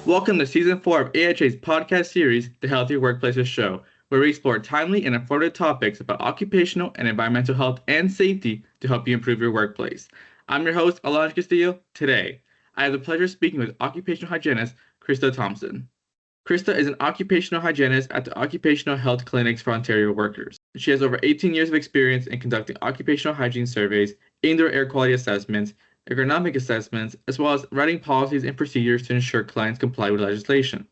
Welcome to Season 4 of AIHA's podcast series, The Healthier Workplaces Show, where we explore timely and informative topics about occupational and environmental health and safety to help you improve your workplace. I'm your host, Alonso Castillo. Today, I have the pleasure of speaking with occupational hygienist Krista Thompson. Krista is an occupational hygienist at the Occupational Health Clinics for Ontario Workers. She has over 18 years of experience in conducting occupational hygiene surveys, indoor air quality assessments, ergonomic assessments, as well as writing policies and procedures to ensure clients comply with legislation.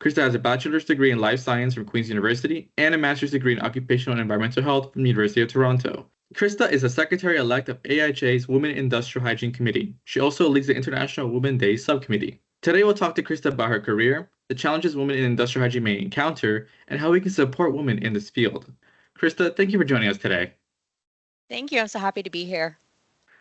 Krista has a bachelor's degree in life science from Queen's University and a master's degree in occupational and environmental health from the University of Toronto. Krista is the secretary-elect of AIHA's Women in Industrial Hygiene Committee. She also leads the International Women's Day Subcommittee. Today we'll talk to Krista about her career, the challenges women in industrial hygiene may encounter, and how we can support women in this field. Krista, thank you for joining us today. Thank you. I'm so happy to be here.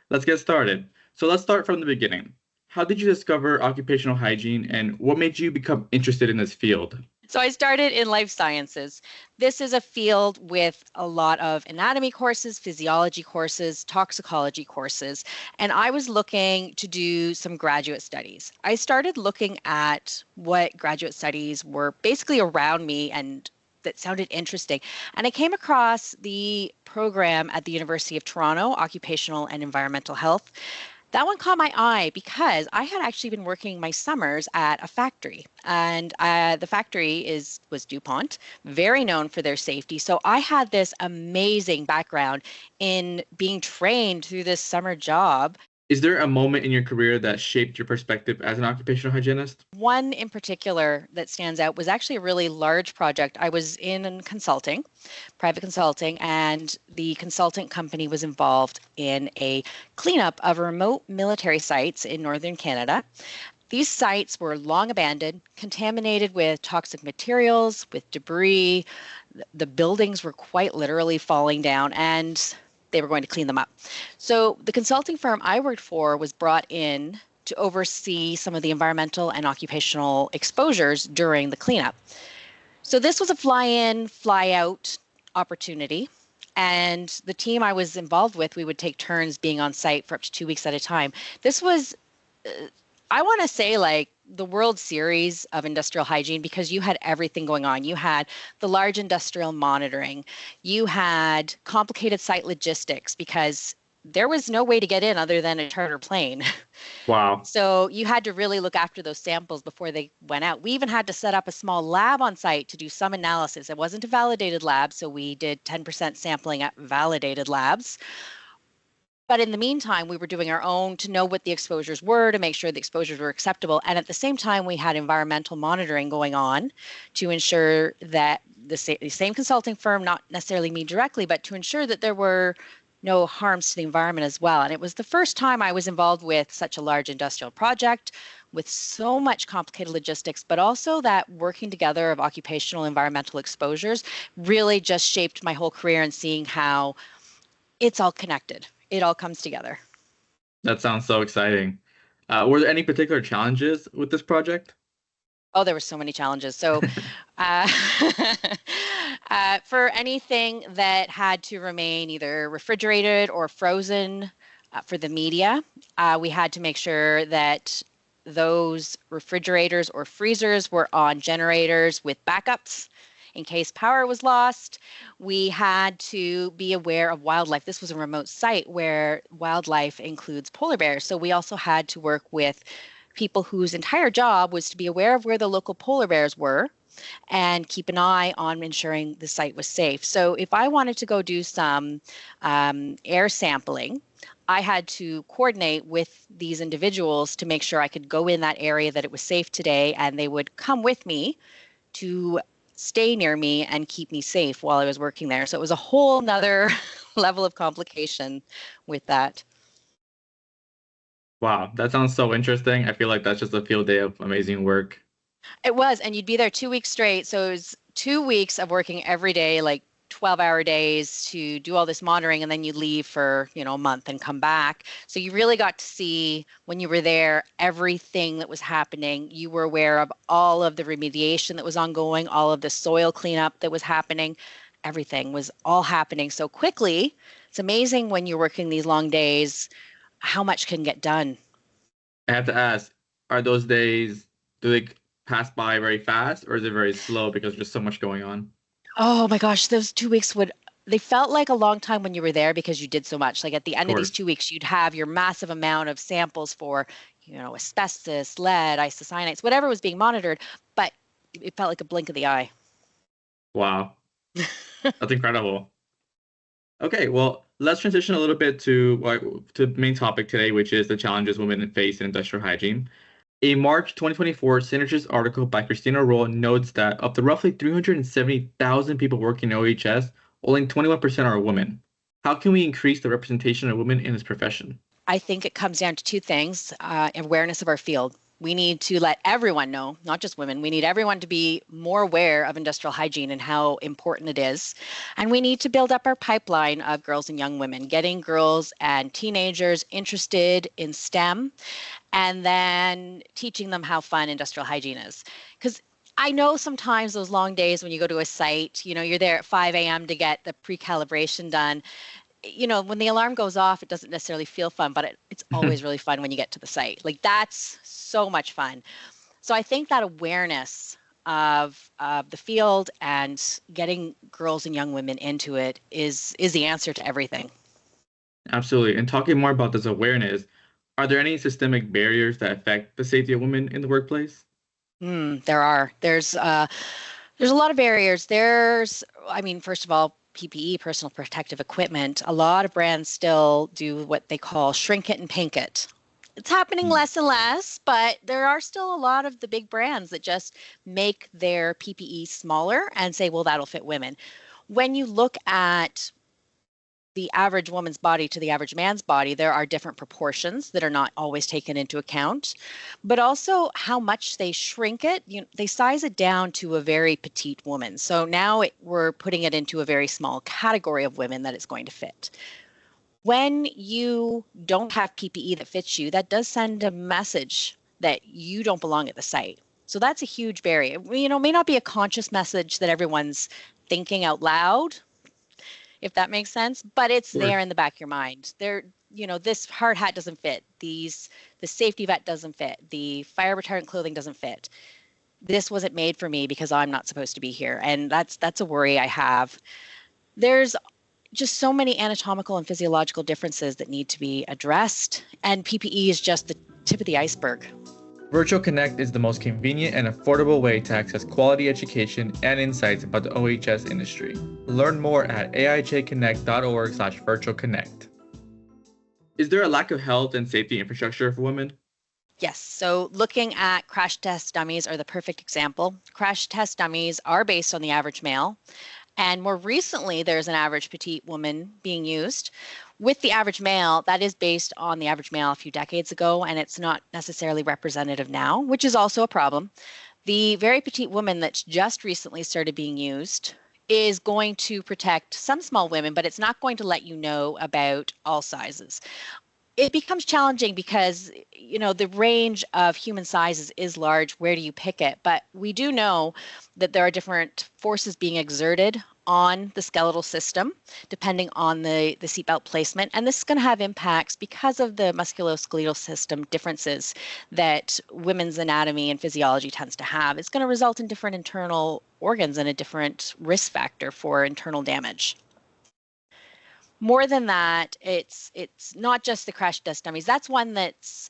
Let's get started. So let's start from the beginning. How did you discover occupational hygiene and what made you become interested in this field? So I started in life sciences. This is a field with a lot of anatomy courses, physiology courses, toxicology courses, and I was looking to do some graduate studies. I started looking at what graduate studies were basically around me and that sounded interesting. And I came across the program at the University of Toronto, Occupational and Environmental Health. That one caught my eye because I had actually been working my summers at a factory, and the factory was DuPont, very known for their safety. So I had this amazing background in being trained through this summer job. Is there a moment in your career that shaped your perspective as an occupational hygienist? One in particular that stands out was actually a really large project. I was in consulting, private consulting, and the consultant company was involved in a cleanup of remote military sites in northern Canada. These sites were long abandoned, contaminated with toxic materials, with debris. The buildings were quite literally falling down, and they were going to clean them up. So the consulting firm I worked for was brought in to oversee some of the environmental and occupational exposures during the cleanup. So this was a fly-in, fly-out opportunity. And the team I was involved with, we would take turns being on site for up to 2 weeks at a time. This was, I want to say, like the World Series of industrial hygiene, because you had everything going on. You had the large industrial monitoring. You had complicated site logistics because there was no way to get in other than a charter plane. Wow. So you had to really look after those samples before they went out. We even had to set up a small lab on site to do some analysis. It wasn't a validated lab, so we did 10% sampling at validated labs. But in the meantime, we were doing our own to know what the exposures were, to make sure the exposures were acceptable. And at the same time, we had environmental monitoring going on to ensure that the same consulting firm, not necessarily me directly, but to ensure that there were no harms to the environment as well. And it was the first time I was involved with such a large industrial project with so much complicated logistics, but also that working together of occupational environmental exposures really just shaped my whole career and seeing how it's all connected. It all comes together. That sounds so exciting. Were there any particular challenges with this project? Oh, there were so many challenges. So for anything that had to remain either refrigerated or frozen for the media, we had to make sure that those refrigerators or freezers were on generators with backups. In case power was lost, we had to be aware of wildlife. This was a remote site where wildlife includes polar bears. So we also had to work with people whose entire job was to be aware of where the local polar bears were and keep an eye on ensuring the site was safe. So if I wanted to go do some air sampling, I had to coordinate with these individuals to make sure I could go in that area, that it was safe today, and they would come with me to stay near me and keep me safe while I was working there. So it was a whole nother level of complication with that. Wow, that sounds so interesting. I feel like that's just a field day of amazing work. It was, and you'd be there 2 weeks straight. So it was 2 weeks of working every day, like 12-hour days to do all this monitoring, and then you leave for, a month and come back. So you really got to see when you were there everything that was happening. You were aware of all of the remediation that was ongoing, all of the soil cleanup that was happening. Everything was all happening so quickly. It's amazing when you're working these long days, how much can get done. I have to ask, are those days, do they pass by very fast, or is it very slow because there's so much going on? Oh my gosh, those 2 weeks they felt like a long time when you were there because you did so much. Like at the Of end of these course. 2 weeks, you'd have your massive amount of samples for, asbestos, lead, isocyanates, whatever was being monitored, but it felt like a blink of the eye. Wow, that's incredible. Okay, well, let's transition a little bit to the main topic today, which is the challenges women face in industrial hygiene. A March 2024 Synergist article by Christina Roll notes that of the roughly 370,000 people working in OHS, only 21% are women. How can we increase the representation of women in this profession? I think it comes down to two things, awareness of our field. We need to let everyone know, not just women, we need everyone to be more aware of industrial hygiene and how important it is. And we need to build up our pipeline of girls and young women, getting girls and teenagers interested in STEM and then teaching them how fun industrial hygiene is. Because I know sometimes those long days when you go to a site, you're there at 5 a.m. to get the pre-calibration done. When the alarm goes off, it doesn't necessarily feel fun, but it's always really fun when you get to the site. Like that's so much fun. So I think that awareness of the field and getting girls and young women into it is the answer to everything. Absolutely. And talking more about this awareness, are there any systemic barriers that affect the safety of women in the workplace? There are. There's a lot of barriers. First of all, PPE, personal protective equipment. A lot of brands still do what they call shrink it and pink it. It's happening Mm. less and less, but there are still a lot of the big brands that just make their PPE smaller and say, well, that'll fit women. When you look at the average woman's body to the average man's body, there are different proportions that are not always taken into account, but also how much they shrink it. They size it down to a very petite woman. So now we're putting it into a very small category of women that it's going to fit. When you don't have PPE that fits you, that does send a message that you don't belong at the site. So that's a huge barrier. It may not be a conscious message that everyone's thinking out loud, if that makes sense, but it's Of course. there in the back of your mind. This hard hat doesn't fit. The safety vest doesn't fit. The fire retardant clothing doesn't fit. This wasn't made for me because I'm not supposed to be here. And that's a worry I have. There's just so many anatomical and physiological differences that need to be addressed. And PPE is just the tip of the iceberg. Virtual Connect is the most convenient and affordable way to access quality education and insights about the OHS industry. Learn more at aihaconnect.org/virtualconnect. Is there a lack of health and safety infrastructure for women? Yes. So looking at crash test dummies are the perfect example. Crash test dummies are based on the average male. And more recently, there's an average petite woman being used. With the average male, that is based on the average male a few decades ago, and it's not necessarily representative now, which is also a problem. The very petite woman that's just recently started being used is going to protect some small women, but it's not going to let you know about all sizes. It becomes challenging because the range of human sizes is large. Where do you pick it? But we do know that there are different forces being exerted on the skeletal system depending on the seatbelt placement, and this is going to have impacts because of the musculoskeletal system differences that women's anatomy and physiology tends to have. It's going to result in different internal organs and a different risk factor for internal damage. More than that, it's not just the crash test dummies. That's one that's,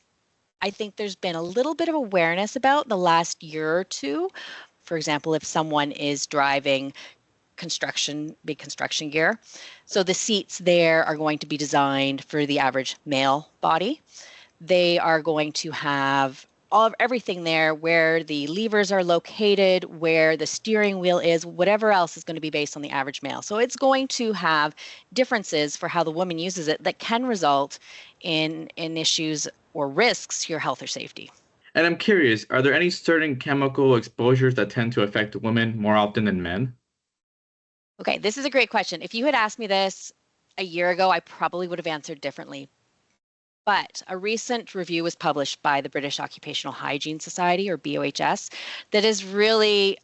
I think there's been a little bit of awareness about the last year or two. For example, if someone is driving big construction gear. So the seats there are going to be designed for the average male body. They are going to have everything there, where the levers are located, where the steering wheel is, whatever else is going to be based on the average male. So it's going to have differences for how the woman uses it that can result in issues or risks to your health or safety. And I'm curious, are there any certain chemical exposures that tend to affect women more often than men? Okay, this is a great question. If you had asked me this a year ago, I probably would have answered differently. But a recent review was published by the British Occupational Hygiene Society, or BOHS, that is really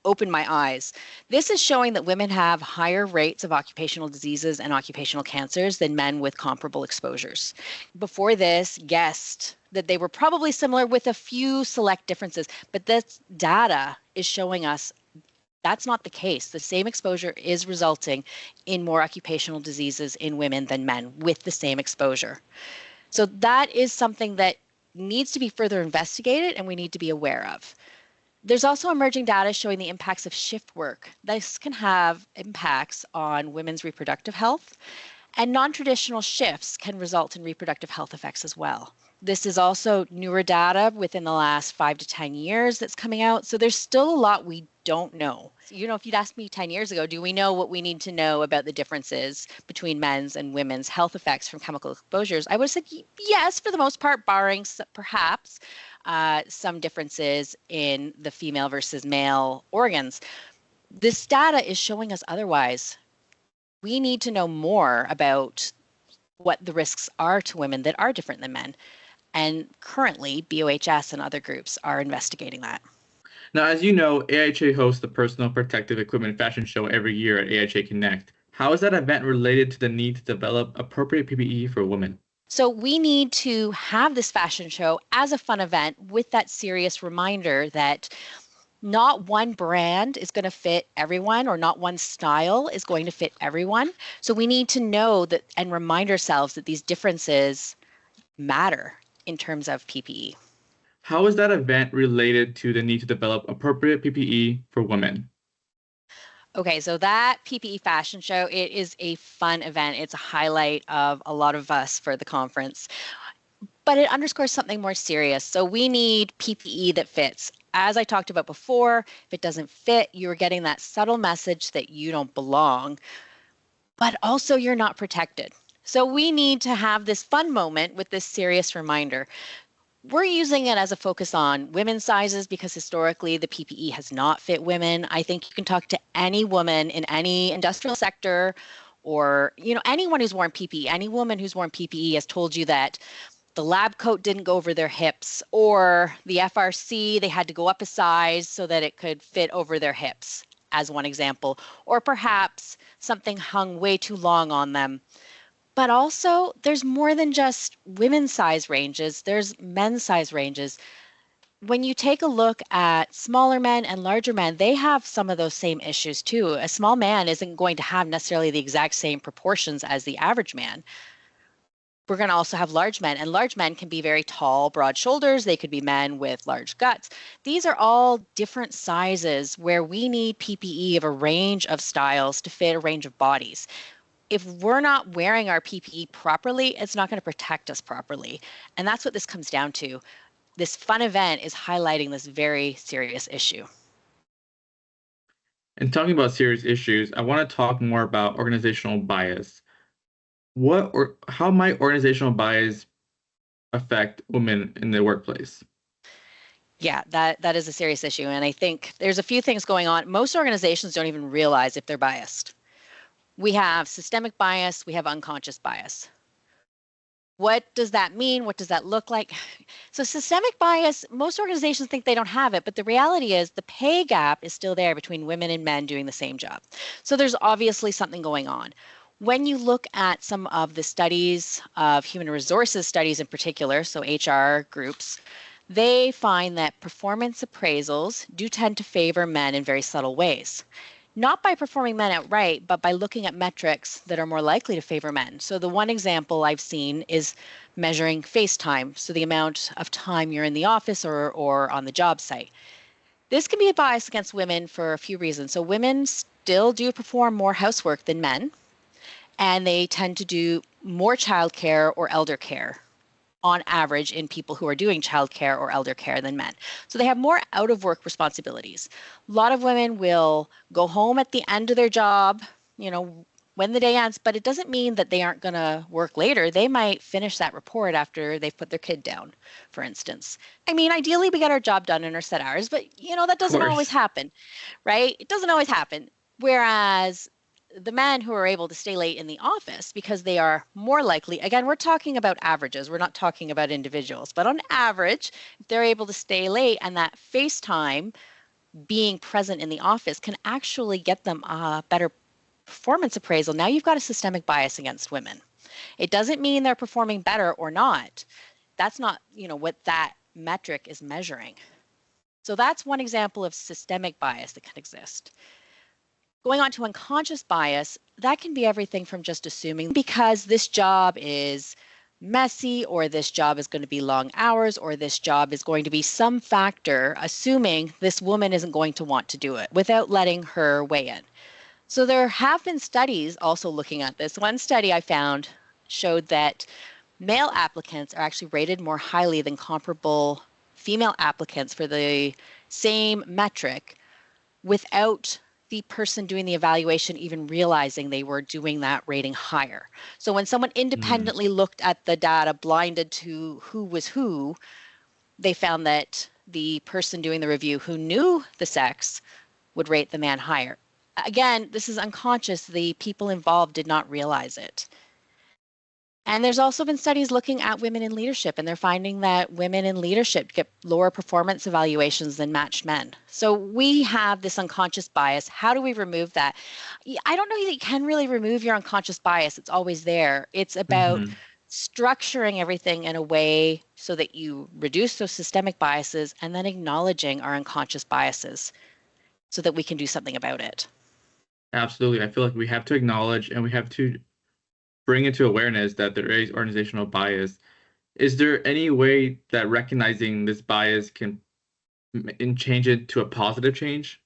opened my eyes. This is showing that women have higher rates of occupational diseases and occupational cancers than men with comparable exposures. Before this, guessed that they were probably similar with a few select differences, but this data is showing us that's not the case. The same exposure is resulting in more occupational diseases in women than men with the same exposure. So that is something that needs to be further investigated and we need to be aware of. There's also emerging data showing the impacts of shift work. This can have impacts on women's reproductive health, and non-traditional shifts can result in reproductive health effects as well. This is also newer data within the last 5 to 10 years that's coming out. So there's still a lot we don't know. If you'd asked me 10 years ago, do we know what we need to know about the differences between men's and women's health effects from chemical exposures? I would have said yes, for the most part, barring perhaps some differences in the female versus male organs. This data is showing us otherwise. We need to know more about what the risks are to women that are different than men. And currently, BOHS and other groups are investigating that. Now, as you know, AIHA hosts the Personal Protective Equipment Fashion Show every year at AIHA Connect. How is that event related to the need to develop appropriate PPE for women? So we need to have this fashion show as a fun event with that serious reminder that not one brand is going to fit everyone, or not one style is going to fit everyone. So we need to know that and remind ourselves that these differences matter in terms of PPE. How is that event related to the need to develop appropriate PPE for women? Okay, so that PPE fashion show, it is a fun event. It's a highlight of a lot of us for the conference, but it underscores something more serious. So we need PPE that fits. As I talked about before, if it doesn't fit, you're getting that subtle message that you don't belong, but also you're not protected. So we need to have this fun moment with this serious reminder. We're using it as a focus on women's sizes because historically the PPE has not fit women. I think you can talk to any woman in any industrial sector or, anyone who's worn PPE, any woman who's worn PPE has told you that the lab coat didn't go over their hips, or the FRC, they had to go up a size so that it could fit over their hips, as one example, or perhaps something hung way too long on them. But also, there's more than just women's size ranges, there's men's size ranges. When you take a look at smaller men and larger men, they have some of those same issues too. A small man isn't going to have necessarily the exact same proportions as the average man. We're going to also have large men, and large men can be very tall, broad shoulders. They could be men with large guts. These are all different sizes where we need PPE of a range of styles to fit a range of bodies. If we're not wearing our PPE properly, it's not going to protect us properly. And that's what this comes down to. This fun event is highlighting this very serious issue. And talking about serious issues, I want to talk more about organizational bias. How might organizational bias affect women in the workplace? Yeah, that is a serious issue. And I think there's a few things going on. Most organizations don't even realize if they're biased. We have systemic bias, we have unconscious bias. What does that mean? What does that look like? So systemic bias, most organizations think they don't have it, but the reality is the pay gap is still there between women and men doing the same job. So there's obviously something going on. When you look at some of the studies of human resources studies in particular, so HR groups, they find that performance appraisals do tend to favor men in very subtle ways. Not by performing men outright, but by looking at metrics that are more likely to favor men. So the one example I've seen is measuring face time, so the amount of time you're in the office or on the job site. This can be a bias against women for a few reasons. So women still do perform more housework than men, and they tend to do more childcare or elder care on average in people who are doing childcare or elder care than men. So they have more out of work responsibilities. A lot of women will go home at the end of their job, when the day ends, but it doesn't mean that they aren't going to work later. They might finish that report after they've put their kid down, for instance. I mean, ideally we get our job done in our set hours, but that doesn't always happen, right? It doesn't always happen. Whereas the men who are able to stay late in the office because they are more likely, again, we're talking about averages, we're not talking about individuals, but on average, if they're able to stay late and that face time being present in the office can actually get them a better performance appraisal. Now you've got a systemic bias against women. It doesn't mean they're performing better or not. That's not, what that metric is measuring. So that's one example of systemic bias that can exist. Going on to unconscious bias, that can be everything from just assuming because this job is messy, or this job is going to be long hours, or this job is going to be some factor, assuming this woman isn't going to want to do it without letting her weigh in. So there have been studies also looking at this. One study I found showed that male applicants are actually rated more highly than comparable female applicants for the same metric without the person doing the evaluation even realizing they were doing that rating higher. So when someone independently looked at the data blinded to who was who, they found that the person doing the review who knew the sex would rate the man higher. Again, this is unconscious. The people involved did not realize it. And there's also been studies looking at women in leadership, and they're finding that women in leadership get lower performance evaluations than matched men. So we have this unconscious bias. How do we remove that? I don't know that you can really remove your unconscious bias. It's always there. It's about structuring everything in a way so that you reduce those systemic biases and then acknowledging our unconscious biases so that we can do something about it. Absolutely. I feel like we have to acknowledge and we have to bring into awareness that there is organizational bias. Is there any way that recognizing this bias can change it to a positive change?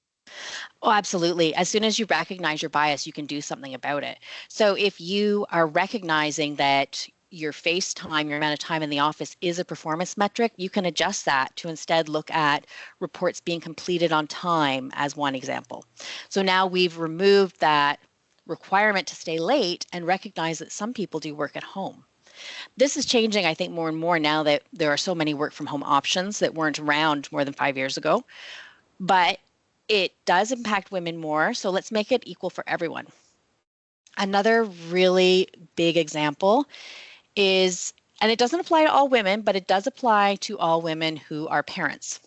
Oh, absolutely. As soon as you recognize your bias, you can do something about it. So if you are recognizing that your face time, your amount of time in the office is a performance metric, you can adjust that to instead look at reports being completed on time as one example. So now we've removed that requirement to stay late and recognize that some people do work at home. This is changing, I think, more and more now that there are so many work from home options that weren't around more than 5 years ago. But it does impact women more, so let's make it equal for everyone. Another really big example is, and it doesn't apply to all women, but it does apply to all women who are parents,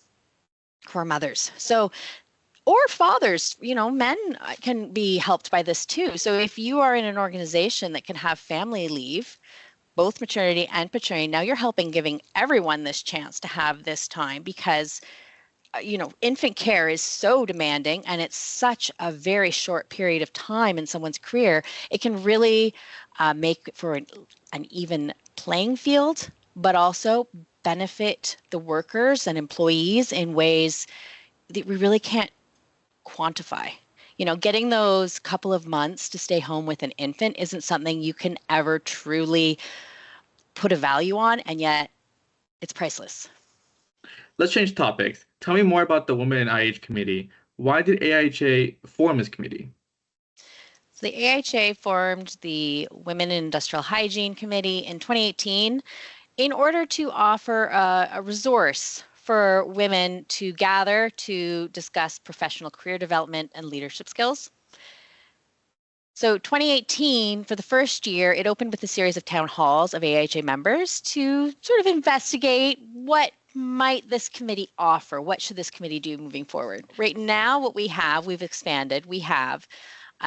who are mothers. So or fathers, men can be helped by this too. So if you are in an organization that can have family leave, both maternity and paternity, now you're helping giving everyone this chance to have this time because, infant care is so demanding and it's such a very short period of time in someone's career. It can really make for an even playing field, but also benefit the workers and employees in ways that we really can't quantify. Getting those couple of months to stay home with an infant isn't something you can ever truly put a value on, and yet it's priceless. Let's change topics. Tell me more about the Women in IH Committee. Why did AIHA form this committee? So the AIHA formed the Women in Industrial Hygiene Committee in 2018 in order to offer a resource for women to gather to discuss professional career development and leadership skills. So 2018, for the first year, it opened with a series of town halls of AIHA members to sort of investigate what might this committee offer? What should this committee do moving forward? Right now, what we've expanded. We have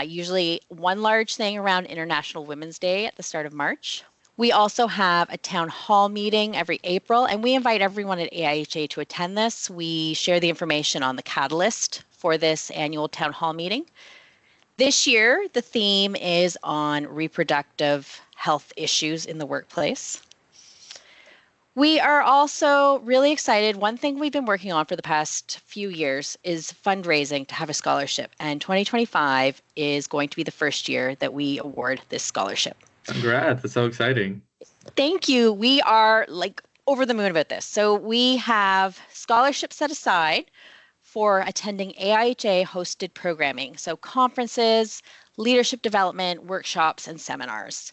usually one large thing around International Women's Day at the start of March. We also have a town hall meeting every April, and we invite everyone at AIHA to attend this. We share the information on the catalyst for this annual town hall meeting. This year, the theme is on reproductive health issues in the workplace. We are also really excited. One thing we've been working on for the past few years is fundraising to have a scholarship, and 2025 is going to be the first year that we award this scholarship. Congrats, that's so exciting. Thank you. We are over the moon about this. So we have scholarships set aside for attending AIHA hosted programming. So conferences, leadership development, workshops, and seminars.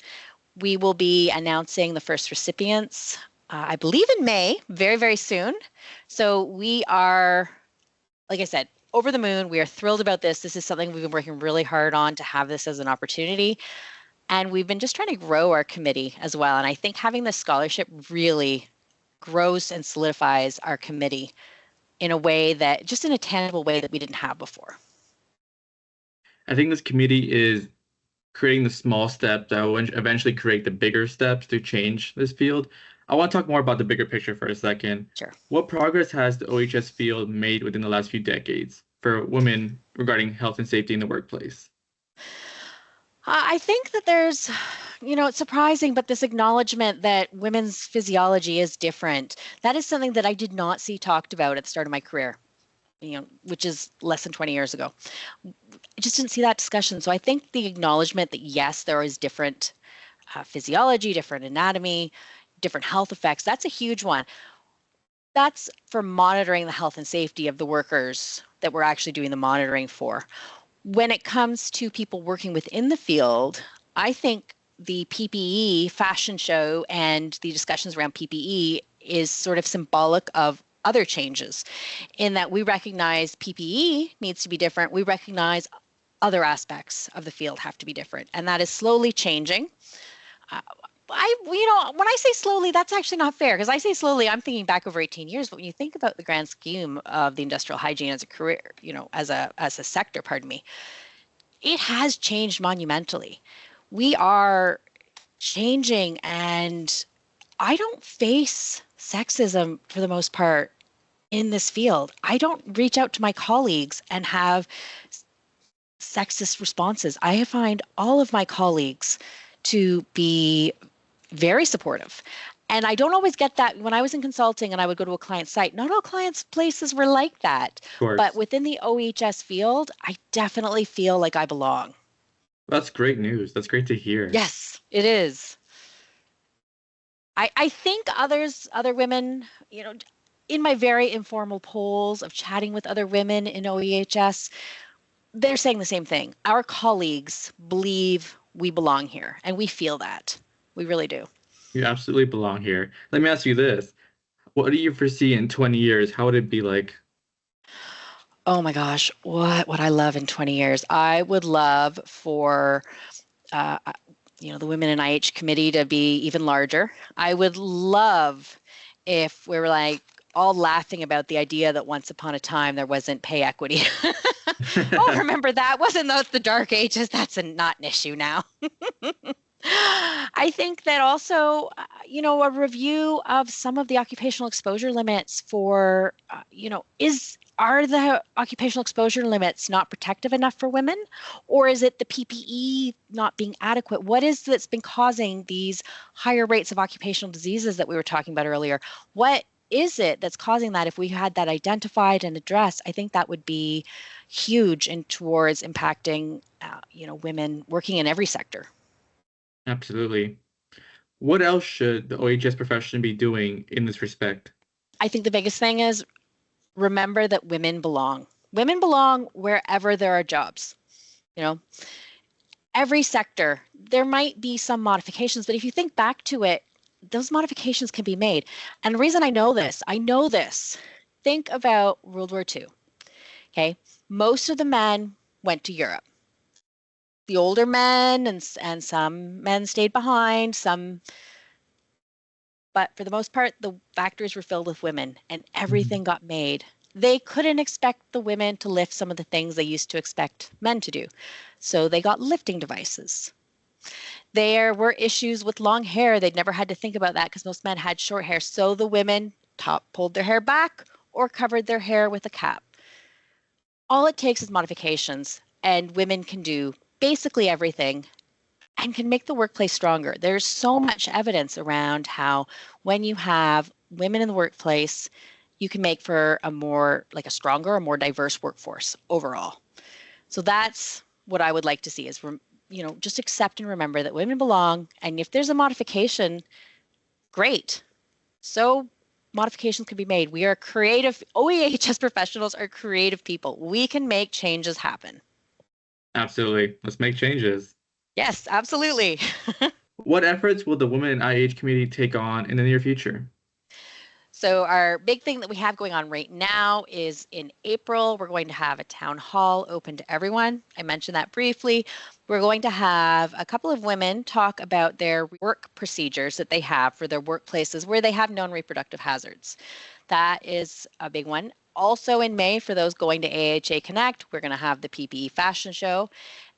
We will be announcing the first recipients, I believe in May, very, very soon. So we are, like I said, over the moon. We are thrilled about this. This is something we've been working really hard on to have this as an opportunity. And we've been just trying to grow our committee as well. And I think having this scholarship really grows and solidifies our committee in a way that, just in a tangible way that we didn't have before. I think this committee is creating the small steps that will eventually create the bigger steps to change this field. I want to talk more about the bigger picture for a second. Sure. What progress has the OHS field made within the last few decades for women regarding health and safety in the workplace? I think that there's, it's surprising, but this acknowledgement that women's physiology is different, that is something that I did not see talked about at the start of my career, which is less than 20 years ago. I just didn't see that discussion. So I think the acknowledgement that, yes, there is different physiology, different anatomy, different health effects, that's a huge one. That's for monitoring the health and safety of the workers that we're actually doing the monitoring for. When it comes to people working within the field, I think the PPE fashion show and the discussions around PPE is sort of symbolic of other changes, in that we recognize PPE needs to be different. We recognize other aspects of the field have to be different, and that is slowly changing. When I say slowly, that's actually not fair, because I say slowly, I'm thinking back over 18 years. But when you think about the grand scheme of the industrial hygiene as a career, as a sector, it has changed monumentally. We are changing, and I don't face sexism for the most part in this field. I don't reach out to my colleagues and have sexist responses. I find all of my colleagues to be very supportive. And I don't always get that. When I was in consulting and I would go to a client site, not all clients' places were like that. But within the OHS field, I definitely feel like I belong. That's great news. That's great to hear. Yes, it is. I think other women, in my very informal polls of chatting with other women in OEHS, they're saying the same thing. Our colleagues believe we belong here, and we feel that. We really do. You absolutely belong here. Let me ask you this. What do you foresee in 20 years? How would it be like? Oh my gosh, what would I love in 20 years? I would love for, the Women in IH committee to be even larger. I would love if we were like all laughing about the idea that once upon a time there wasn't pay equity. Oh, remember that? Wasn't that the dark ages? That's not an issue now. I think that also, a review of some of the occupational exposure limits for, are the occupational exposure limits not protective enough for women? Or is it the PPE not being adequate? What is that's been causing these higher rates of occupational diseases that we were talking about earlier? What is it that's causing that? If we had that identified and addressed, I think that would be huge and towards impacting, women working in every sector. Absolutely. What else should the OHS profession be doing in this respect? I think the biggest thing is remember that women belong. Women belong wherever there are jobs. Every sector, there might be some modifications, but if you think back to it, those modifications can be made. And the reason I know this, think about World War II. Okay. Most of the men went to Europe. The older men and some men stayed behind, but for the most part, the factories were filled with women and everything got made. They couldn't expect the women to lift some of the things they used to expect men to do. So they got lifting devices. There were issues with long hair. They'd never had to think about that because most men had short hair. So the women pulled their hair back or covered their hair with a cap. All it takes is modifications, and women can do basically everything and can make the workplace stronger. There's so much evidence around how when you have women in the workplace, you can make for a stronger, a more diverse workforce overall. So that's what I would like to see is, just accept and remember that women belong. And if there's a modification, great. So modifications can be made. We are creative. OEHS professionals are creative people. We can make changes happen. Absolutely. Let's make changes. Yes, absolutely. What efforts will the Women in IH committee take on in the near future? So our big thing that we have going on right now is in April, we're going to have a town hall open to everyone. I mentioned that briefly. We're going to have a couple of women talk about their work procedures that they have for their workplaces where they have known reproductive hazards. That is a big one. Also in May, for those going to AIHA Connect, we're going to have the PPE fashion show.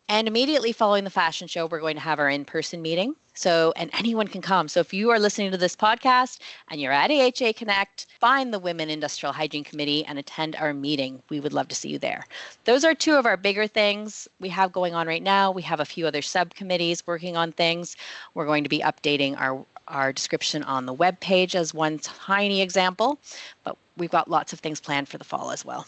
And immediately following the fashion show, we're going to have our in-person meeting. And anyone can come. So if you are listening to this podcast and you're at AIHA Connect, find the Women Industrial Hygiene Committee and attend our meeting. We would love to see you there. Those are two of our bigger things we have going on right now. We have a few other subcommittees working on things. We're going to be updating our description on the webpage as one tiny example, but we've got lots of things planned for the fall as well.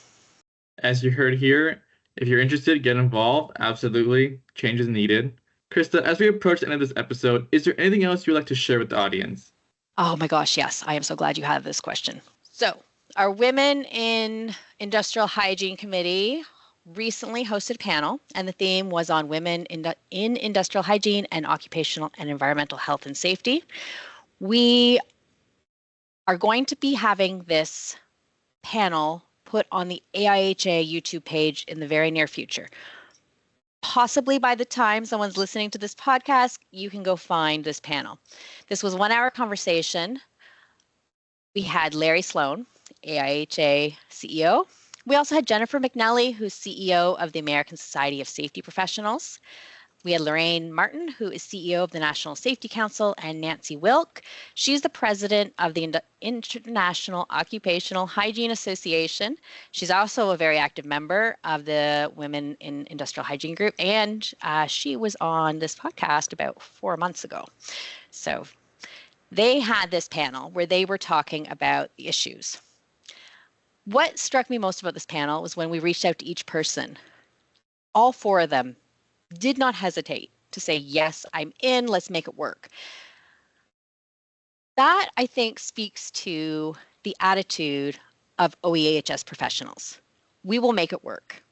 As you heard here, if you're interested, get involved. Absolutely. Change is needed. Krista, as we approach the end of this episode, is there anything else you'd like to share with the audience? Oh my gosh, yes. I am so glad you have this question. So our Women in Industrial Hygiene Committee recently hosted a panel, and the theme was on women in industrial hygiene and occupational and environmental health and safety. We are going to be having this panel put on the AIHA YouTube page in the very near future. Possibly by the time someone's listening to this podcast, you can go find this panel. This was a 1-hour conversation. We had Larry Sloan, AIHA CEO. We also had Jennifer McNally, who's CEO of the American Society of Safety Professionals. We had Lorraine Martin, who is CEO of the National Safety Council, and Nancy Wilk. She's the president of the International Occupational Hygiene Association. She's also a very active member of the Women in Industrial Hygiene group, and she was on this podcast about 4 months ago. So they had this panel where they were talking about the issues. What struck me most about this panel was when we reached out to each person. All 4 of them did not hesitate to say, yes, I'm in, let's make it work. That, I think, speaks to the attitude of OEHS professionals. We will make it work.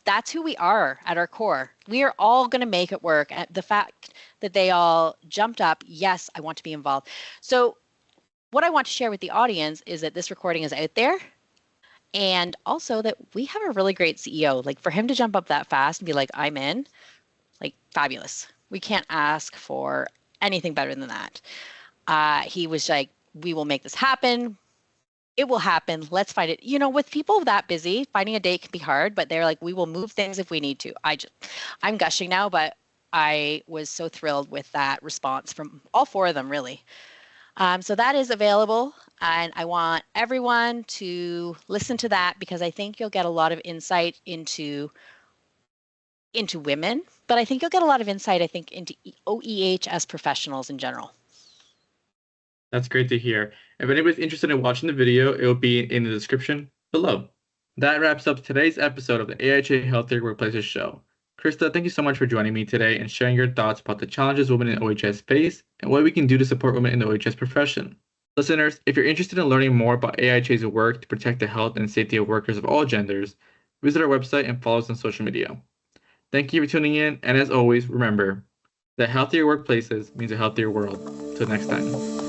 That's who we are at our core. We are all going to make it work. And the fact that they all jumped up, yes, I want to be involved. So what I want to share with the audience is that this recording is out there. And also that we have a really great CEO. Like, for him to jump up that fast and be like, I'm in, like, fabulous. We can't ask for anything better than that. He was like, we will make this happen. It will happen. Let's find it. You know, with people that busy, finding a date can be hard, but they're like, we will move things if we need to. I'm gushing now, but I was so thrilled with that response from all 4 of them, really. So that is available, and I want everyone to listen to that because I think you'll get a lot of insight into women, but I think you'll get a lot of insight, I think, into OEHS professionals in general. That's great to hear. If anybody's interested in watching the video, it will be in the description below. That wraps up today's episode of the AIHA Healthier Workplaces show. Krista, thank you so much for joining me today and sharing your thoughts about the challenges women in OHS face and what we can do to support women in the OHS profession. Listeners, if you're interested in learning more about AIHA's work to protect the health and safety of workers of all genders, visit our website and follow us on social media. Thank you for tuning in, and as always, remember that healthier workplaces means a healthier world. Till next time.